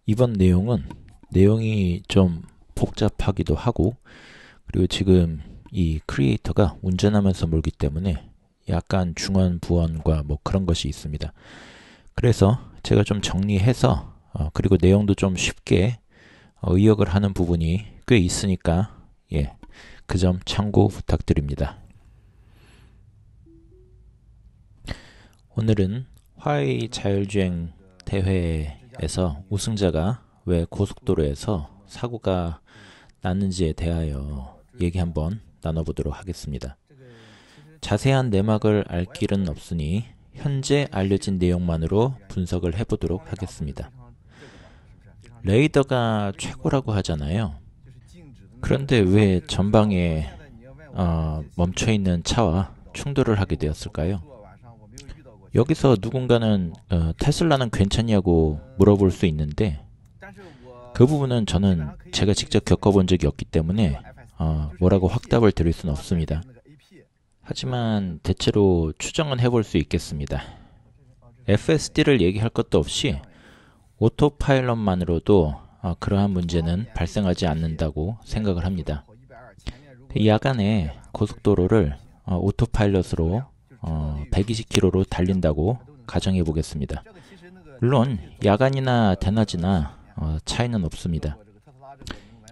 이번 내용이 좀 복잡하기도 하고, 그리고 지금 이 크리에이터가 운전하면서 몰기 때문에 약간 중언 부언과 뭐 그런 것이 있습니다. 그래서 제가 좀 정리해서 그리고 내용도 좀 쉽게 의역을 하는 부분이 꽤 있으니까 예, 그 점 참고 부탁드립니다. 오늘은 화웨이 자율주행 대회에서 우승자가 왜 고속도로에서 사고가 났는지에 대하여 얘기 한번 나눠보도록 하겠습니다. 자세한 내막을 알 길은 없으니 현재 알려진 내용만으로 분석을 해보도록 하겠습니다. 레이더가 최고라고 하잖아요. 그런데 왜 전방에 멈춰있는 차와 충돌을 하게 되었을까요? 여기서 누군가는 테슬라는 괜찮냐고 물어볼 수 있는데 그 부분은 저는 제가 직접 겪어본 적이 없기 때문에 뭐라고 확답을 드릴 수는 없습니다. 하지만 대체로 추정은 해볼 수 있겠습니다. FSD를 얘기할 것도 없이 오토파일럿만으로도 그러한 문제는 발생하지 않는다고 생각을 합니다. 야간에 고속도로를 오토파일럿으로 120km로 달린다고 가정해 보겠습니다. 물론 야간이나 대낮이나 차이는 없습니다.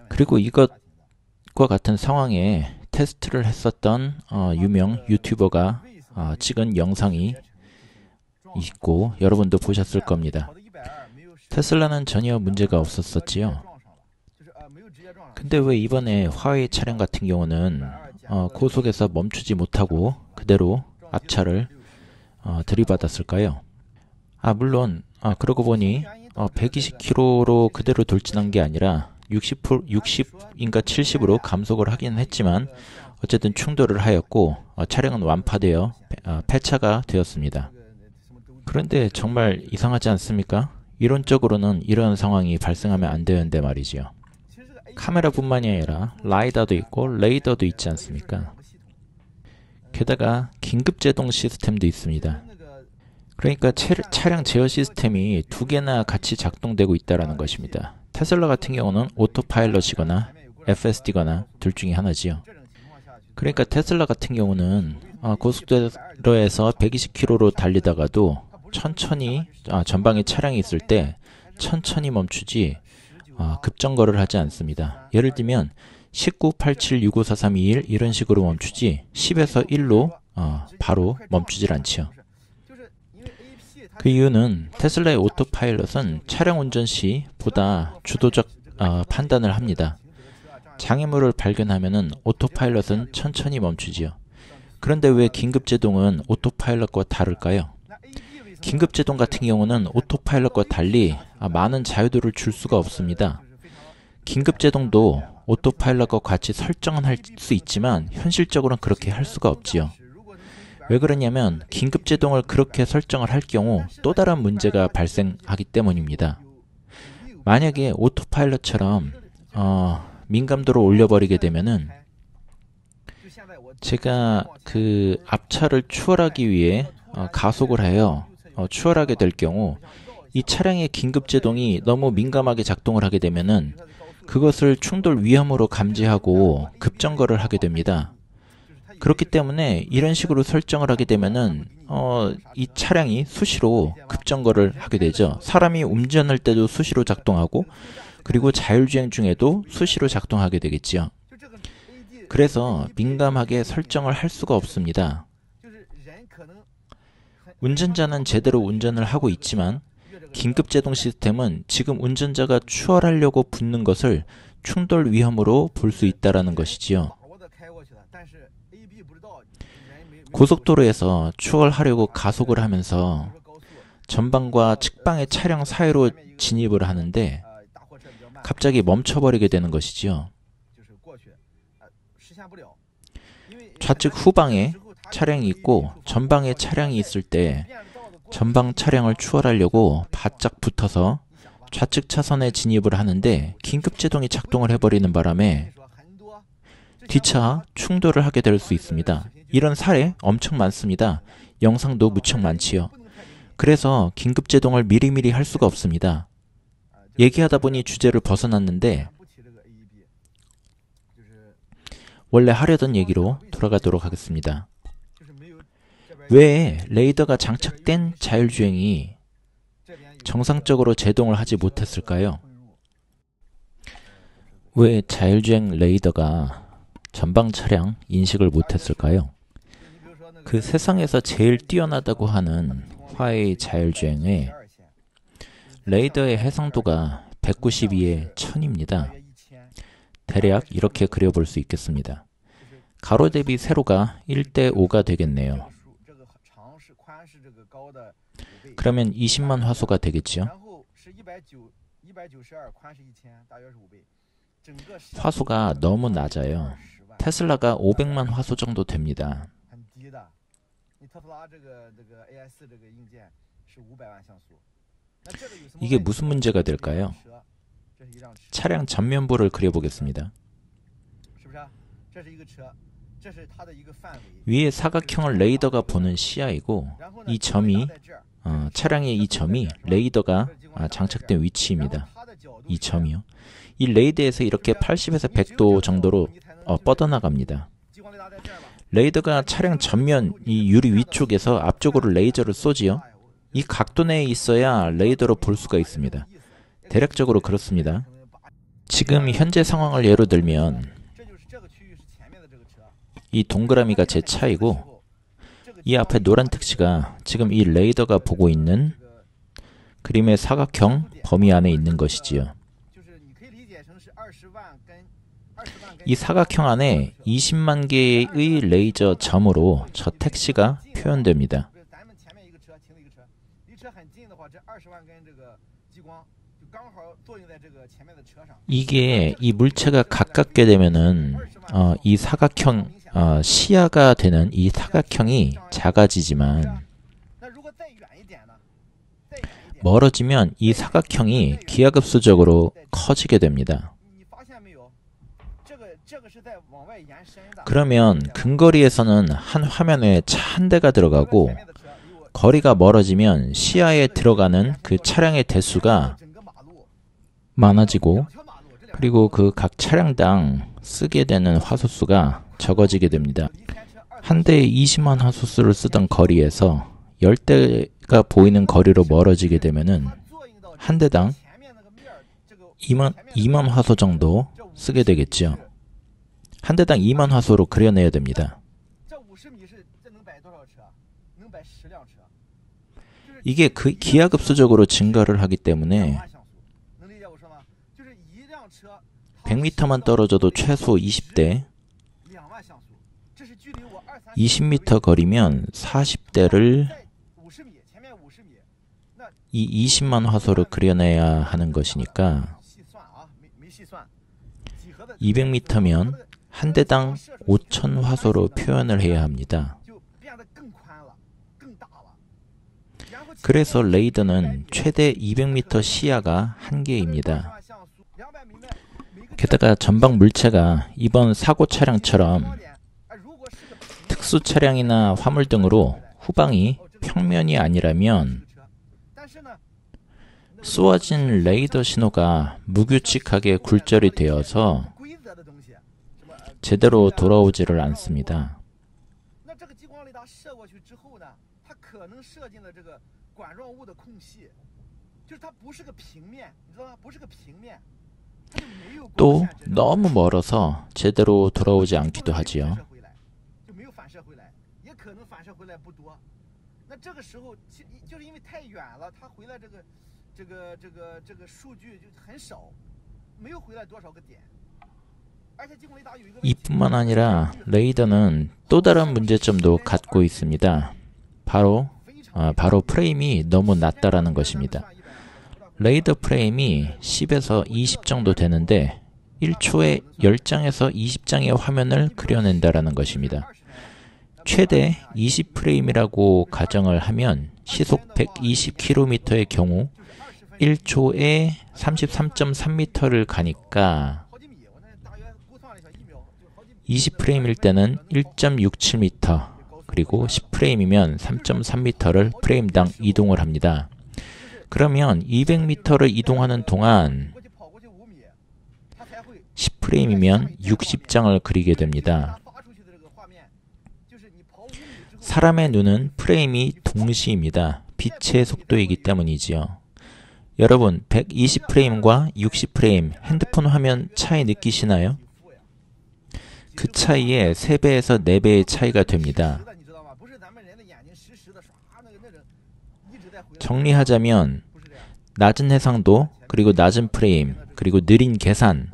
그리고 이것과 같은 상황에 테스트를 했었던 유명 유튜버가 찍은 영상이 있고 여러분도 보셨을 겁니다. 테슬라는 전혀 문제가 없었었지요. 근데 왜 이번에 화웨이 차량 같은 경우는 고속에서 멈추지 못하고 그대로 앞차를 들이받았을까요? 물론 그러고 보니 120km로 그대로 돌진한 게 아니라 60인가 70으로 감속을 하긴 했지만 어쨌든 충돌을 하였고 차량은 완파되어 폐차가 되었습니다. 그런데 정말 이상하지 않습니까? 이론적으로는 이런 상황이 발생하면 안 되는데 말이지요. 카메라뿐만이 아니라 라이다도 있고 레이더도 있지 않습니까? 게다가 긴급제동 시스템도 있습니다. 그러니까 차량 제어 시스템이 두 개나 같이 작동되고 있다는 것입니다. 테슬라 같은 경우는 오토파일럿이거나 FSD거나 둘 중에 하나지요. 그러니까 테슬라 같은 경우는 고속도로에서 120km로 달리다가도 천천히 전방에 차량이 있을 때 천천히 멈추지 급정거를 하지 않습니다. 예를 들면 1987654321 이런 식으로 멈추지 10에서 1로 바로 멈추질 않지요. 그 이유는 테슬라의 오토파일럿은 차량 운전 시 보다 주도적 판단을 합니다. 장애물을 발견하면은 오토파일럿은 천천히 멈추지요. 그런데 왜 긴급제동은 오토파일럿과 다를까요? 긴급제동 같은 경우는 오토파일럿과 달리 많은 자유도를 줄 수가 없습니다. 긴급제동도 오토파일럿과 같이 설정은 할 수 있지만 현실적으로는 그렇게 할 수가 없지요. 왜 그러냐면 긴급제동을 그렇게 설정을 할 경우 또 다른 문제가 발생하기 때문입니다. 만약에 오토파일럿처럼 민감도를 올려버리게 되면은 제가 그 앞차를 추월하기 위해 가속을 해요. 추월하게 될 경우 이 차량의 긴급제동이 너무 민감하게 작동을 하게 되면은 그것을 충돌 위험으로 감지하고 급정거를 하게 됩니다. 그렇기 때문에 이런 식으로 설정을 하게 되면은 이 차량이 수시로 급정거를 하게 되죠. 사람이 운전할 때도 수시로 작동하고 그리고 자율주행 중에도 수시로 작동하게 되겠지요. 그래서 민감하게 설정을 할 수가 없습니다. 운전자는 제대로 운전을 하고 있지만 긴급제동 시스템은 지금 운전자가 추월하려고 붙는 것을 충돌 위험으로 볼 수 있다는 것이지요. 고속도로에서 추월하려고 가속을 하면서 전방과 측방의 차량 사이로 진입을 하는데 갑자기 멈춰버리게 되는 것이지요. 좌측 후방에 차량이 있고 전방에 차량이 있을 때 전방 차량을 추월하려고 바짝 붙어서 좌측 차선에 진입을 하는데 긴급제동이 작동을 해버리는 바람에 뒷차 충돌을 하게 될 수 있습니다. 이런 사례 엄청 많습니다. 영상도 무척 많지요. 그래서 긴급제동을 미리미리 할 수가 없습니다. 얘기하다 보니 주제를 벗어났는데 원래 하려던 얘기로 돌아가도록 하겠습니다. 왜 레이더가 장착된 자율주행이 정상적으로 제동을 하지 못했을까요? 왜 자율주행 레이더가 전방 차량 인식을 못했을까요? 그 세상에서 제일 뛰어나다고 하는 화웨이 자율주행의 레이더의 해상도가 192에 1000입니다. 대략 이렇게 그려볼 수 있겠습니다. 가로 대비 세로가 1대5가 되겠네요. 그러면 20만 화소가 되겠지요? 화소가 너무 낮아요. 테슬라가 500만 화소 정도 됩니다. 이게 무슨 문제가 될까요? 차량 전면부를 그려보겠습니다. 위에 사각형을 레이더가 보는 시야이고 이 점이 차량의 이 점이 레이더가 장착된 위치입니다. 이 점이요. 이 레이더에서 이렇게 80에서 100도 정도로 뻗어나갑니다. 레이더가 차량 전면 이 유리 위쪽에서 앞쪽으로 레이저를 쏘지요. 이 각도 내에 있어야 레이더로 볼 수가 있습니다. 대략적으로 그렇습니다. 지금 현재 상황을 예로 들면 이 동그라미가 제 차이고 이 앞에 노란 택시가 지금 이 레이더가 보고 있는 그림의 사각형 범위 안에 있는 것이지요. 이 사각형 안에 20만 개의 레이저 점으로 저 택시가 표현됩니다. 이게 이 물체가 가깝게 되면은 이 사각형 시야가 되는 이 사각형이 작아지지만 멀어지면 이 사각형이 기하급수적으로 커지게 됩니다. 그러면 근거리에서는 한 화면에 차 한 대가 들어가고 거리가 멀어지면 시야에 들어가는 그 차량의 대수가 많아지고 그리고 그 각 차량당 쓰게 되는 화소수가 적어지게 됩니다. 한 대에 20만 화소수를 쓰던 거리에서 10대가 보이는 거리로 멀어지게 되면은 한 대당 2만 화소 정도 쓰게 되겠죠. 한 대당 2만 화소로 그려내야 됩니다. 이게 기하급수적으로 증가를 하기 때문에 100m만 떨어져도 최소 20대, 20m 거리면 40대를 이 20만 화소로 그려내야 하는 것이니까 200m면 한 대당 5,000 화소로 표현을 해야 합니다. 그래서 레이더는 최대 200m 시야가 한계입니다. 게다가 전방 물체가 이번 사고 차량처럼 특수 차량이나 화물 등으로 후방이 평면이 아니라면 쏘아진 레이더 신호가 무규칙하게 굴절이 되어서 제대로 돌아오지를 않습니다. 또 너무 멀어서 제대로 돌아오지 않기도 하지요. 이뿐만 아니라 레이더는 또 다른 문제점도 갖고 있습니다. 바로 프레임이 너무 낮다라는 것입니다. 레이더 프레임이 10에서 20 정도 되는데 1초에 10장에서 20장의 화면을 그려낸다라는 것입니다. 최대 20프레임이라고 가정을 하면 시속 120km의 경우 1초에 33.3m를 가니까 20프레임일 때는 1.67m 그리고 10프레임이면 3.3m를 프레임당 이동을 합니다. 그러면 200m를 이동하는 동안 10프레임이면 60장을 그리게 됩니다. 사람의 눈은 프레임이 동시입니다. 빛의 속도이기 때문이지요. 여러분, 120프레임과 60프레임 핸드폰 화면 차이 느끼시나요? 그 차이에 3배에서 4배의 차이가 됩니다. 정리하자면 낮은 해상도, 그리고 낮은 프레임, 그리고 느린 계산,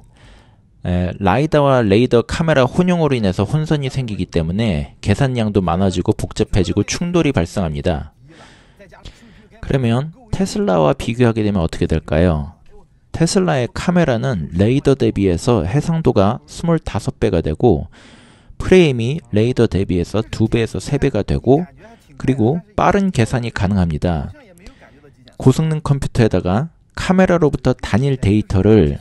라이다와 레이더 카메라 혼용으로 인해서 혼선이 생기기 때문에 계산량도 많아지고 복잡해지고 충돌이 발생합니다. 그러면 테슬라와 비교하게 되면 어떻게 될까요? 테슬라의 카메라는 레이더 대비해서 해상도가 25배가 되고 프레임이 레이더 대비해서 2배에서 3배가 되고 그리고 빠른 계산이 가능합니다. 고성능 컴퓨터에다가 카메라로부터 단일 데이터로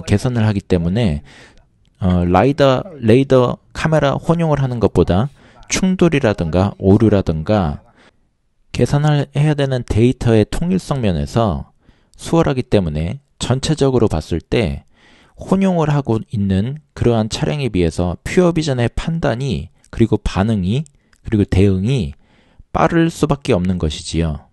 개선을 하기 때문에 레이더 카메라 혼용을 하는 것보다 충돌이라든가 오류라든가 계산을 해야 되는 데이터의 통일성 면에서 수월하기 때문에 전체적으로 봤을 때 혼용을 하고 있는 그러한 차량에 비해서 퓨어비전의 판단이 그리고 반응이 그리고 대응이 빠를 수밖에 없는 것이지요.